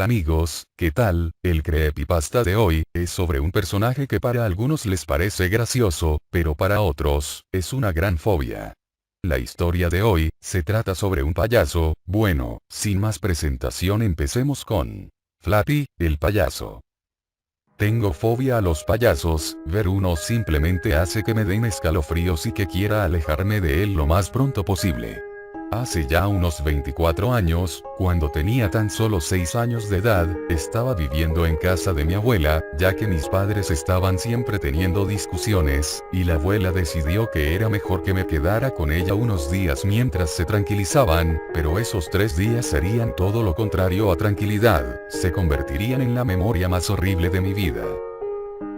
Hola amigos, ¿qué tal? El creepypasta de hoy es sobre un personaje que para algunos les parece gracioso, pero para otros es una gran fobia. La historia de hoy se trata sobre un payaso. Bueno, sin más presentación empecemos con Flappy, el payaso. Tengo fobia a los payasos, ver uno simplemente hace que me den escalofríos y que quiera alejarme de él lo más pronto posible. Hace ya unos 24 años, cuando tenía tan solo 6 años de edad, estaba viviendo en casa de mi abuela, ya que mis padres estaban siempre teniendo discusiones, y la abuela decidió que era mejor que me quedara con ella unos días mientras se tranquilizaban, pero esos 3 días serían todo lo contrario a tranquilidad, se convertirían en la memoria más horrible de mi vida.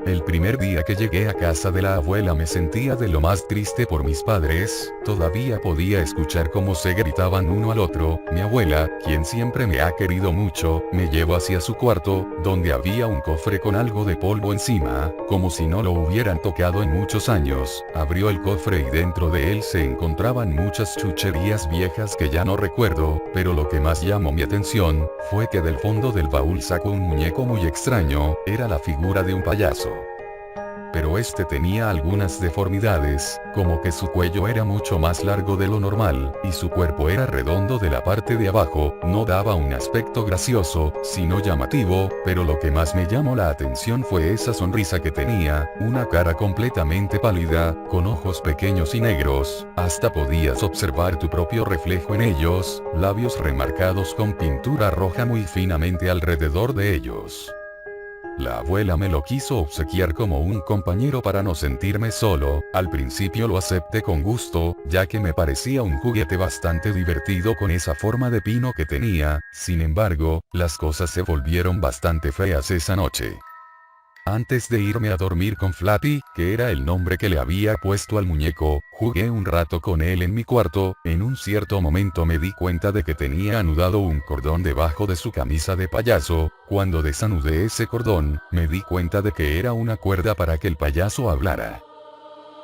El primer día que llegué a casa de la abuela me sentía de lo más triste por mis padres, todavía podía escuchar cómo se gritaban uno al otro. Mi abuela, quien siempre me ha querido mucho, me llevó hacia su cuarto, donde había un cofre con algo de polvo encima, como si no lo hubieran tocado en muchos años. Abrió el cofre y dentro de él se encontraban muchas chucherías viejas que ya no recuerdo, pero lo que más llamó mi atención, fue que del fondo del baúl sacó un muñeco muy extraño, era la figura de un payaso. Pero este tenía algunas deformidades, como que su cuello era mucho más largo de lo normal, y su cuerpo era redondo de la parte de abajo. No daba un aspecto gracioso, sino llamativo, pero lo que más me llamó la atención fue esa sonrisa que tenía, una cara completamente pálida, con ojos pequeños y negros, hasta podías observar tu propio reflejo en ellos, labios remarcados con pintura roja muy finamente alrededor de ellos. La abuela me lo quiso obsequiar como un compañero para no sentirme solo. Al principio lo acepté con gusto, ya que me parecía un juguete bastante divertido con esa forma de pino que tenía. Sin embargo, las cosas se volvieron bastante feas esa noche. Antes de irme a dormir con Flappy, que era el nombre que le había puesto al muñeco, jugué un rato con él en mi cuarto. En un cierto momento me di cuenta de que tenía anudado un cordón debajo de su camisa de payaso. Cuando desanudé ese cordón, me di cuenta de que era una cuerda para que el payaso hablara.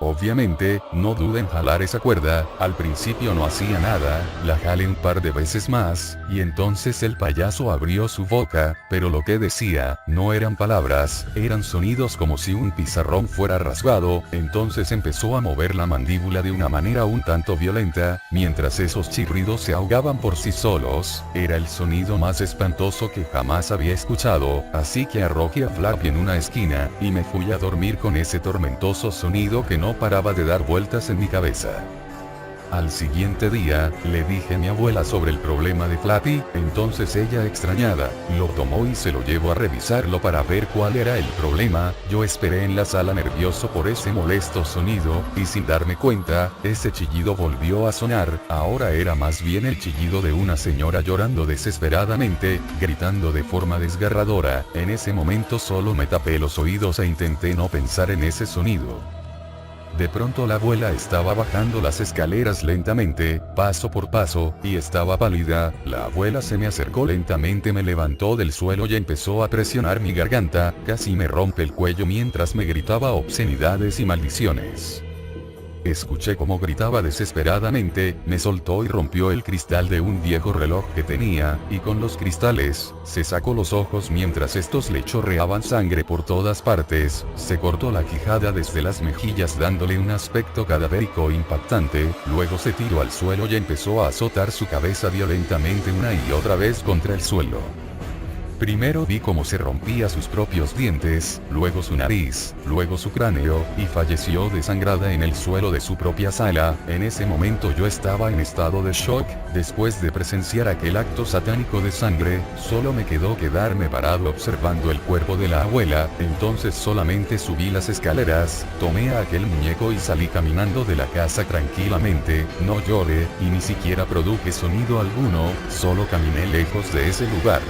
Obviamente, no dudé en jalar esa cuerda. Al principio no hacía nada, la jalé un par de veces más, y entonces el payaso abrió su boca, pero lo que decía, no eran palabras, eran sonidos como si un pizarrón fuera rasgado. Entonces empezó a mover la mandíbula de una manera un tanto violenta, mientras esos chirridos se ahogaban por sí solos. Era el sonido más espantoso que jamás había escuchado, así que arrojé a Flappy en una esquina, y me fui a dormir con ese tormentoso sonido que no paraba de dar vueltas en mi cabeza. Al siguiente día, le dije a mi abuela sobre el problema de Flappy. Entonces ella, extrañada, lo tomó y se lo llevó a revisarlo para ver cuál era el problema. Yo esperé en la sala nervioso por ese molesto sonido, y sin darme cuenta, ese chillido volvió a sonar. Ahora era más bien el chillido de una señora llorando desesperadamente, gritando de forma desgarradora. En ese momento solo me tapé los oídos e intenté no pensar en ese sonido. De pronto la abuela estaba bajando las escaleras lentamente, paso por paso, y estaba pálida. La abuela se me acercó lentamente, me levantó del suelo y empezó a presionar mi garganta, casi me rompe el cuello mientras me gritaba obscenidades y maldiciones. Escuché cómo gritaba desesperadamente, me soltó y rompió el cristal de un viejo reloj que tenía, y con los cristales, se sacó los ojos mientras estos le chorreaban sangre por todas partes. Se cortó la quijada desde las mejillas dándole un aspecto cadavérico impactante. Luego se tiró al suelo y empezó a azotar su cabeza violentamente una y otra vez contra el suelo. Primero vi cómo se rompía sus propios dientes, luego su nariz, luego su cráneo, y falleció desangrada en el suelo de su propia sala. En ese momento yo estaba en estado de shock. Después de presenciar aquel acto satánico de sangre, solo me quedó quedarme parado observando el cuerpo de la abuela. Entonces solamente subí las escaleras, tomé a aquel muñeco y salí caminando de la casa tranquilamente. No lloré, y ni siquiera produje sonido alguno, solo caminé lejos de ese lugar.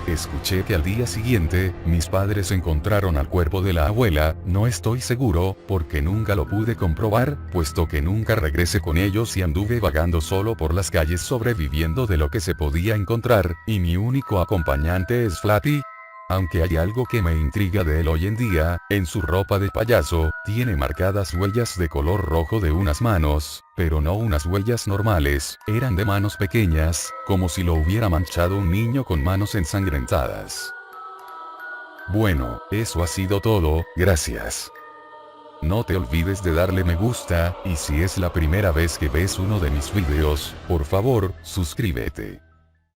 Escuché que al día siguiente, mis padres encontraron al cuerpo de la abuela. No estoy seguro, porque nunca lo pude comprobar, puesto que nunca regresé con ellos y anduve vagando solo por las calles sobreviviendo de lo que se podía encontrar, y mi único acompañante es Flappy. Aunque hay algo que me intriga de él hoy en día, en su ropa de payaso, tiene marcadas huellas de color rojo de unas manos, pero no unas huellas normales, eran de manos pequeñas, como si lo hubiera manchado un niño con manos ensangrentadas. Bueno, eso ha sido todo, gracias. No te olvides de darle me gusta, y si es la primera vez que ves uno de mis videos, por favor, suscríbete.